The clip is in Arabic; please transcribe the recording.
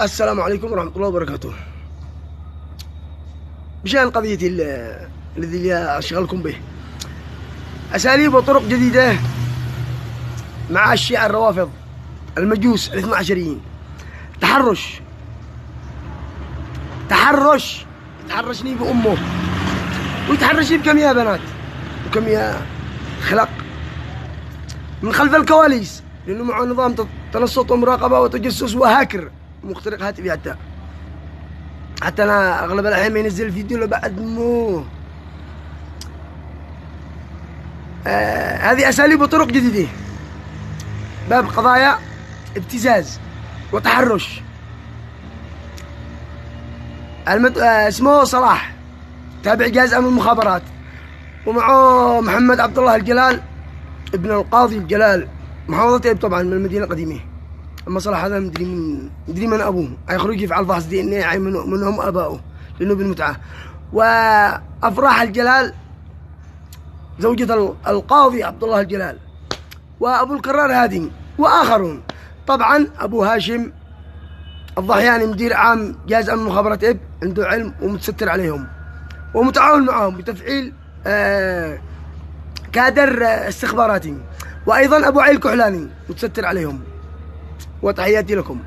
السلام عليكم ورحمة الله وبركاته. بشأن قضية الذي أشغلكم به، أساليب وطرق جديدة مع الشيعة الروافض المجوس الاثنى عشريين. تحرشني بأمه، ويتحرشني بكم يا بنات وكم يا خلق من خلف الكواليس، لأنه معه نظام تنصت ومراقبة وتجسس وهاكر مخترق هاتفي. حتى أنا أغلب الأحيان ما ينزل الفيديو إلا بعد مو هذه أساليب وطرق جديدة باب قضايا ابتزاز وتحرش. اسمه صلاح، تابع جهاز أمن المخابرات، ومعه محمد عبد الله الجلال ابن القاضي الجلال، محافظة إب طبعا من المدينة القديمة. أما صلاح هذا مدري من أبوه، يخرج يفعل فحص دي إن اي من هم أبائه لأنه بالمتعة. وأفراح الجلال زوجة القاضي عبد الله الجلال، وأبو القرار هادي وآخرون. طبعا أبو هاشم الضحياني مدير عام جهاز أمن مخابرات إب، عنده علم ومتستر عليهم ومتعاون معهم بتفعيل كادر استخباراتي. وأيضا أبو علي الكحلاني متستر عليهم. وتحياتي لكم.